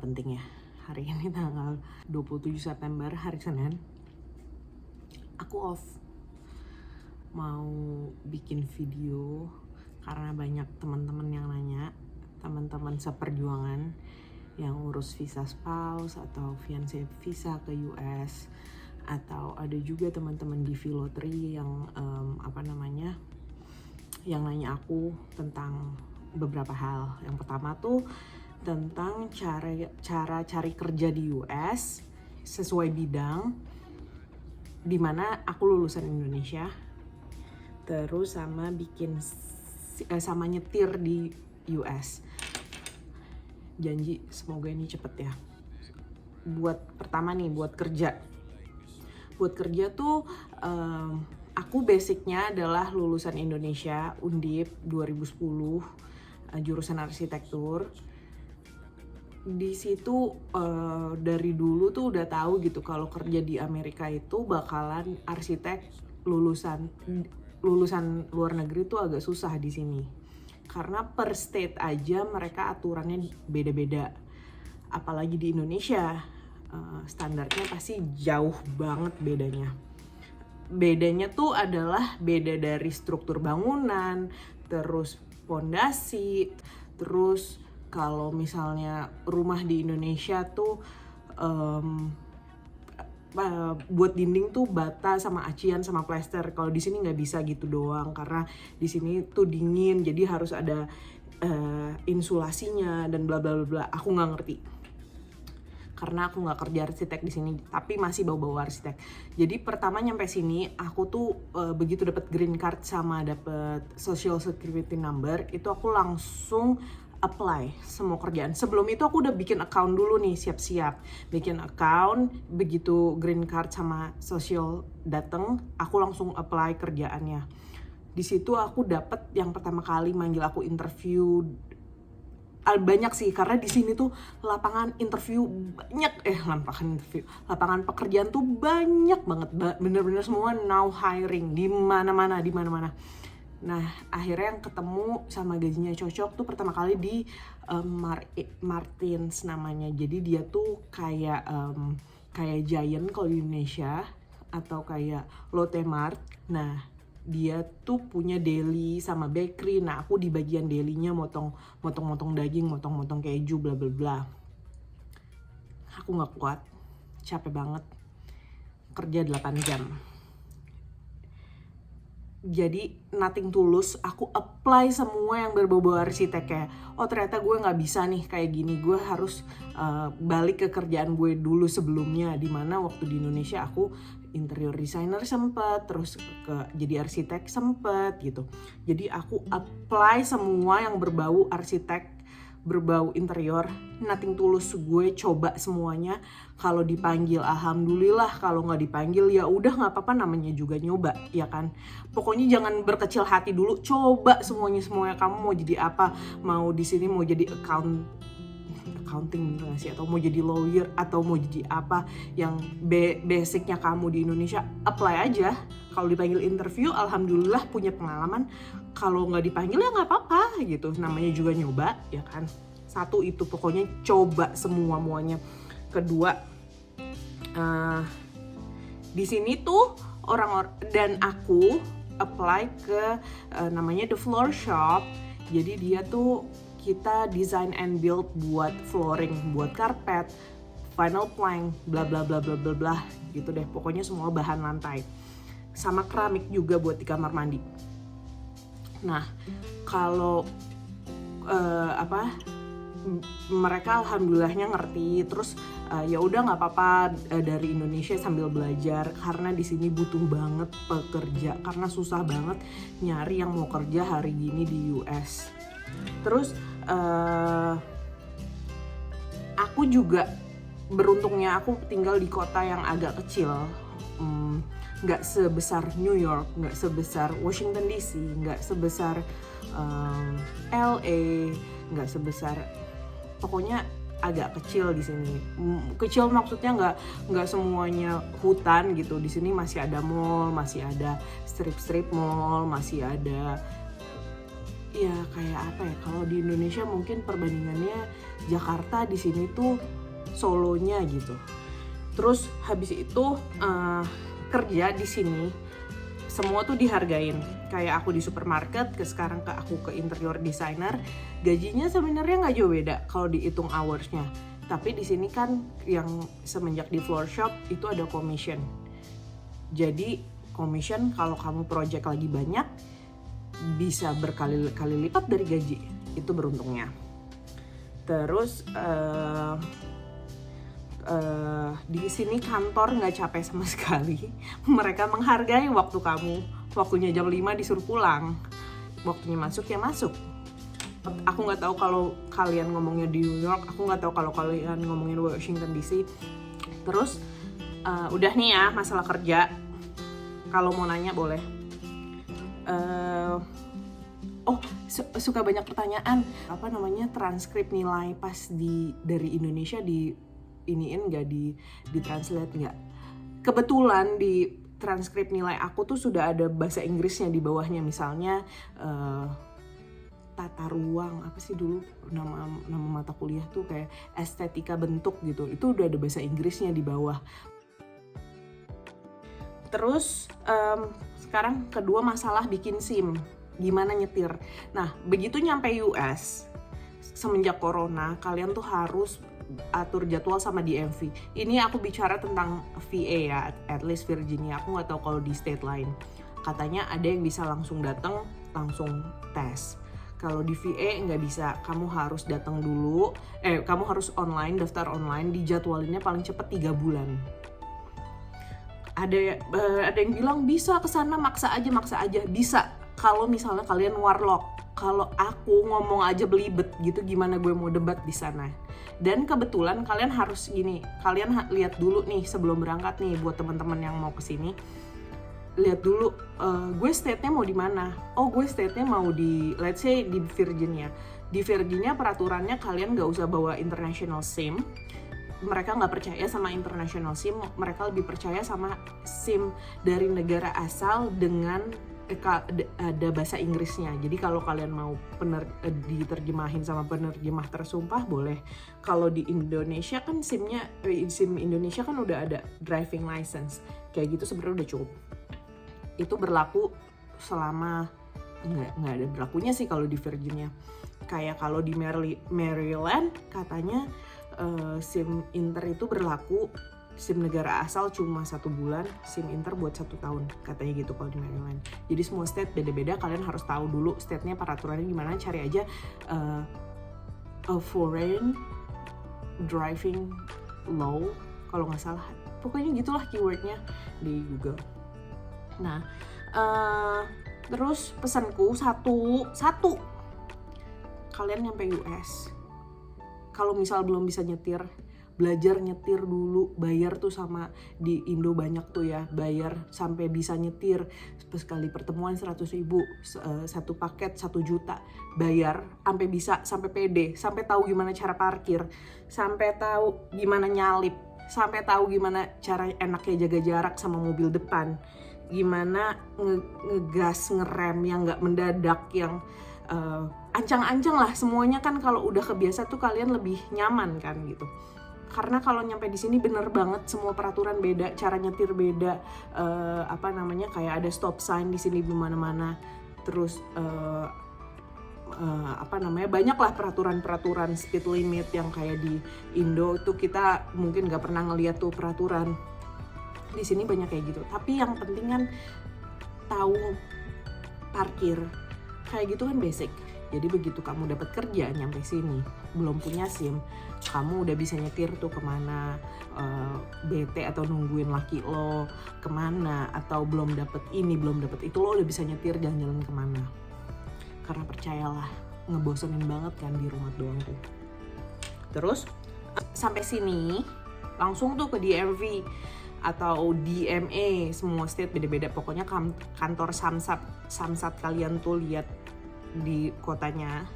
penting ya. Hari ini tanggal 27 September, hari Senin. Aku off. Mau bikin video karena banyak teman-teman yang nanya, teman-teman seperjuangan yang urus visa spouse atau fiancé visa ke US, atau ada juga teman-teman di Filotri yang yang nanya aku tentang beberapa hal. Yang pertama tuh tentang cara cari kerja di US sesuai bidang, dimana aku lulusan Indonesia, terus sama sama nyetir di US. Janji semoga ini cepet ya. Buat pertama nih, buat kerja tuh aku basicnya adalah lulusan Indonesia, Undip 2010, jurusan arsitektur. Di situ dari dulu tuh udah tahu gitu kalau kerja di Amerika itu bakalan arsitek lulusan luar negeri tuh agak susah di sini. Karena per state aja mereka aturannya beda-beda. Apalagi di Indonesia standarnya pasti jauh banget bedanya. Bedanya tuh adalah beda dari struktur bangunan, terus pondasi, terus kalau misalnya rumah di Indonesia tuh buat dinding tuh bata sama acian sama plester. Kalau di sini nggak bisa gitu doang, karena di sini tuh dingin, jadi harus ada insulasinya dan bla bla bla. Aku nggak ngerti karena aku nggak kerja arsitek di sini, tapi masih bawa arsitek. Jadi pertama nyampe sini aku tuh begitu dapat green card sama dapat social security number, itu aku langsung apply semua kerjaan. Sebelum itu aku udah bikin account dulu nih, siap-siap bikin account. Begitu green card sama social dateng, aku langsung apply kerjaannya. Di situ aku dapet yang pertama kali manggil aku interview. Banyak sih, karena di sini tuh lapangan pekerjaan tuh banyak banget, bener-bener semua now hiring di mana-mana. Nah, akhirnya yang ketemu sama gajinya cocok tuh pertama kali di Martins namanya. Jadi dia tuh kayak Giant kalau di Indonesia, atau kayak Lotte Mart. Nah, dia tuh punya deli sama bakery. Nah, aku di bagian delinya motong daging, motong keju, bla bla bla. Aku nggak kuat, capek banget, kerja 8 jam. Jadi nothing tulus, aku apply semua yang berbau arsitek kayak, oh ternyata gue nggak bisa nih kayak gini, gue harus balik ke kerjaan gue dulu sebelumnya, dimana waktu di Indonesia aku interior designer sempet, terus jadi arsitek sempet gitu. Jadi aku apply semua yang berbau arsitek, berbau interior, nothing tulus, gue coba semuanya. Kalau dipanggil alhamdulillah, kalau nggak dipanggil ya udah nggak apa-apa, namanya juga nyoba ya kan. Pokoknya jangan berkecil hati dulu, coba semuanya. Kamu mau jadi apa, mau di sini mau jadi accounting bener gak sih, atau mau jadi lawyer, atau mau jadi apa yang basicnya kamu di Indonesia, apply aja. Kalau dipanggil interview alhamdulillah punya pengalaman, kalau nggak dipanggil ya nggak apa-apa gitu, namanya juga nyoba ya kan. Satu itu, pokoknya coba semuanya. Kedua, di sini tuh dan aku apply ke namanya The Floor Shop. Jadi dia tuh kita design and build buat flooring, buat karpet, vinyl plank, bla bla bla bla bla bla gitu deh. Pokoknya semua bahan lantai. Sama keramik juga buat di kamar mandi. Nah, kalau mereka alhamdulillahnya ngerti, terus ya udah nggak apa-apa dari Indonesia sambil belajar, karena di sini butuh banget pekerja, karena susah banget nyari yang mau kerja hari gini di US. Terus aku juga beruntungnya aku tinggal di kota yang agak kecil, nggak sebesar New York, nggak sebesar Washington DC, nggak sebesar LA, nggak sebesar, pokoknya agak kecil di sini. Kecil maksudnya nggak semuanya hutan gitu. Di sini masih ada mall, masih ada strip mall, masih ada ya kayak apa ya, kalau di Indonesia mungkin perbandingannya Jakarta, di sini tuh Solonya gitu. Terus habis itu kerja di sini semua tuh dihargain. Kayak aku di supermarket, sekarang aku ke interior designer, gajinya sebenarnya nggak jauh beda kalau dihitung hoursnya. Tapi di sini kan yang semenjak di floor shop itu ada commission. Jadi commission kalau kamu project lagi banyak bisa berkali-kali lipat dari gaji. Itu beruntungnya. Terus di sini kantor nggak capek sama sekali. Mereka menghargai waktu kamu. Waktunya jam 5 disuruh pulang. Waktunya masuk ya masuk. Aku nggak tahu kalau kalian ngomongnya di New York, aku nggak tahu kalau kalian ngomongin Washington DC. Terus udah nih ya masalah kerja. Kalau mau nanya boleh. Suka banyak pertanyaan. Apa namanya, transkrip nilai pas dari Indonesia di iniin nggak, di translate nggak? Kebetulan di transkrip nilai aku tuh sudah ada bahasa Inggrisnya di bawahnya. Misalnya tata ruang, apa sih dulu nama mata kuliah tuh, kayak estetika bentuk gitu, itu udah ada bahasa Inggrisnya di bawah. Terus sekarang kedua masalah bikin SIM, gimana nyetir. Nah begitu nyampe US semenjak corona, kalian tuh harus atur jadwal sama DMV. Ini aku bicara tentang VA ya, at least Virginia. Aku nggak tahu kalau di state lain. Katanya ada yang bisa langsung datang, langsung tes. Kalau di VA nggak bisa, kamu harus datang dulu. Kamu harus online, daftar online, dijadwalinnya paling cepet 3 bulan. Ada yang bilang bisa kesana, maksa aja. Bisa kalau misalnya kalian warlock. Kalau aku ngomong aja belibet gitu, gimana gue mau debat di sana. Dan kebetulan kalian harus gini, kalian lihat dulu nih sebelum berangkat nih, buat teman-teman yang mau kesini, lihat dulu gue state-nya mau di mana. Oh gue state-nya mau di, let's say di Virginia. Di Virginia peraturannya kalian nggak usah bawa international SIM. Mereka nggak percaya sama international SIM, mereka lebih percaya sama SIM dari negara asal dengan ada bahasa Inggrisnya. Jadi kalau kalian mau diterjemahin sama penerjemah tersumpah boleh. Kalau di Indonesia kan SIM Indonesia kan udah ada driving license. Kayak gitu sebenarnya udah cukup. Itu berlaku selama nggak ada berlakunya sih kalau di Virginia. Kayak kalau di Maryland katanya SIM Inter itu berlaku, SIM negara asal cuma 1 bulan, SIM Inter buat 1 tahun, katanya gitu kalau di Maryland. Jadi semua state beda-beda, kalian harus tahu dulu state-nya peraturannya gimana. Cari aja a foreign driving law, kalau nggak salah. Pokoknya gitulah keywordnya di Google. Nah, terus pesanku satu, kalian nyampe US, kalau misal belum bisa nyetir, belajar nyetir dulu. Bayar tuh sama di Indo banyak tuh ya, bayar sampai bisa nyetir. Sekali pertemuan 100.000, satu paket 1 juta, bayar sampai bisa, sampai pede, sampai tahu gimana cara parkir, sampai tahu gimana nyalip, sampai tahu gimana cara enaknya jaga jarak sama mobil depan, gimana ngegas, ngerem yang nggak mendadak, yang ancang-ancang lah. Semuanya kan kalau udah kebiasa tuh kalian lebih nyaman kan gitu. Karena kalau nyampe di sini bener banget, semua peraturan beda, cara nyetir beda, kayak ada stop sign di sini di mana-mana. Terus banyak lah peraturan speed limit yang kayak di Indo itu kita mungkin nggak pernah ngeliat tuh peraturan. Di sini banyak kayak gitu. Tapi yang penting kan tahu parkir, kayak gitu kan basic. Jadi begitu kamu dapat kerja nyampe sini, belum punya SIM, kamu udah bisa nyetir tuh kemana, bete atau nungguin laki lo kemana, atau belum dapet ini, belum dapet itu, lo udah bisa nyetir jalan-jalan kemana. Karena percayalah, ngebosenin banget kan di rumah doang tuh. Terus sampai sini langsung tuh ke DMV atau DMA, semua state beda-beda. Pokoknya kantor Samsat kalian tuh lihat di kotanya,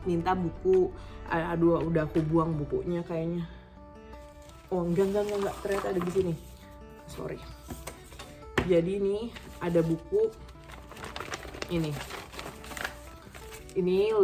minta buku. Aduh, udah aku buang bukunya kayaknya. Oh enggak, ternyata ada di sini. Sorry. Jadi ini ada buku ini. Ini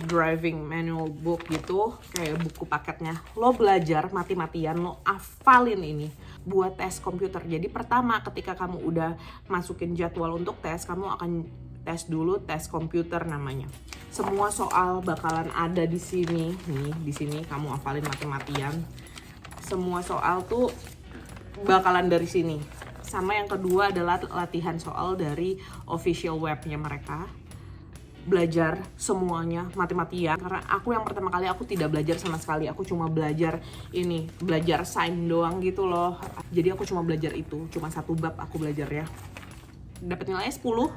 driving manual book gitu, kayak buku paketnya. Lo belajar mati-matian, lo hafalin ini buat tes komputer. Jadi pertama ketika kamu udah masukin jadwal untuk tes, kamu akan tes dulu tes komputer namanya. Semua soal bakalan ada di sini. Nih, di sini kamu hafalin mati-matian. Semua soal tuh bakalan dari sini. Sama yang kedua adalah latihan soal dari official webnya mereka. Belajar semuanya mati-matian, karena aku yang pertama kali aku tidak belajar sama sekali, aku cuma belajar sign doang gitu loh. Jadi aku cuma belajar itu, cuma 1 bab aku belajar ya. Dapat nilai 10.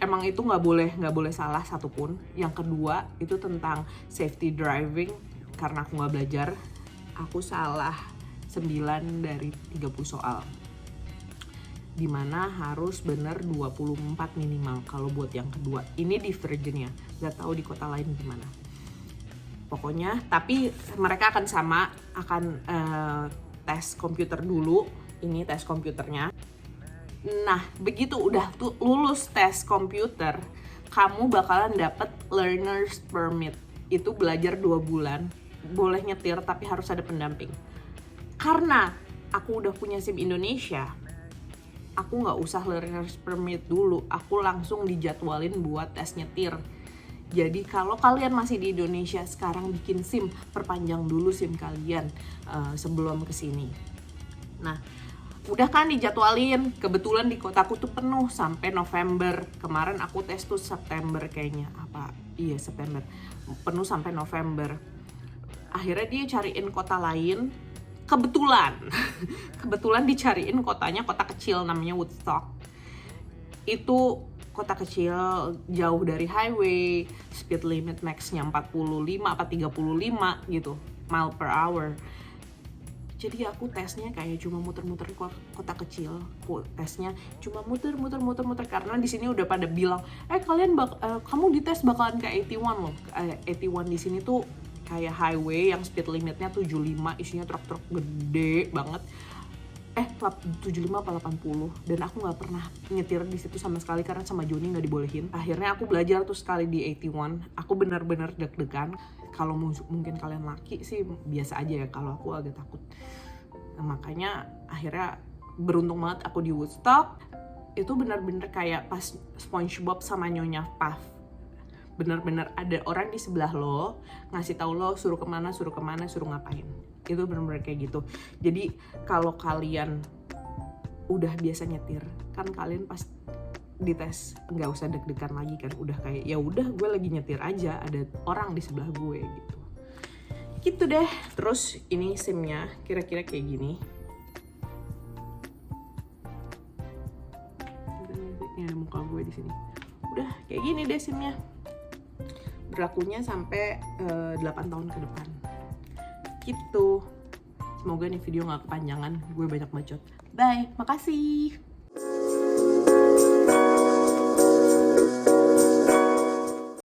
Emang itu nggak boleh salah satupun. Yang kedua itu tentang safety driving, karena aku nggak belajar, aku salah 9 dari 30 soal. Dimana harus bener 24 minimal kalau buat yang kedua. Ini di Virginia, gak tahu di kota lain gimana. Pokoknya, tapi mereka akan sama, akan tes komputer dulu. Ini tes komputernya. Nah, begitu udah tuh lulus tes komputer, kamu bakalan dapet learner's permit. Itu belajar 2 bulan, boleh nyetir tapi harus ada pendamping. Karena aku udah punya SIM Indonesia, aku nggak usah learner's permit dulu, aku langsung dijadwalin buat tes nyetir. Jadi kalau kalian masih di Indonesia sekarang bikin SIM, perpanjang dulu SIM kalian sebelum kesini. Nah, udah kan dijadwalin, kebetulan di kotaku tuh penuh sampai November. Kemarin aku tes tuh September kayaknya, September, penuh sampai November. Akhirnya dia cariin kota lain. Kebetulan dicariin kotanya kota kecil namanya Woodstock. Itu kota kecil, jauh dari highway, speed limit max-nya 45 apa 35 gitu mile per hour. Jadi aku tesnya kayak cuma muter-muter kota kecil. Tesnya cuma muter karena di sini udah pada bilang, kamu dites bakalan ke 81 loh. 81 di sini tuh kayak highway yang speed limitnya 75, isinya truk-truk gede banget. 75 apa 80, dan aku nggak pernah nyetir di situ sama sekali karena sama Joni nggak dibolehin. Akhirnya aku belajar tuh sekali di 81. Aku benar-benar deg-degan. Kalau mungkin kalian laki sih biasa aja ya, kalau aku agak takut. Nah, makanya akhirnya beruntung banget aku di Woodstock. Itu benar-benar kayak pas SpongeBob sama Nyonya Puff. Benar-benar ada orang di sebelah lo, ngasih tahu lo suruh kemana, suruh ngapain. Itu benar-benar kayak gitu. Jadi kalau kalian udah biasa nyetir, kan kalian pas dites nggak usah deg-degan lagi kan, udah kayak ya udah gue lagi nyetir aja, ada orang di sebelah gue gitu deh. Terus ini SIM-nya kira-kira kayak gini. Ini ada muka gue di sini. Udah kayak gini deh SIM-nya. Berlakunya sampai 8 tahun ke depan gitu. Semoga nih video gak kepanjangan, gue banyak bacot. Bye, makasih.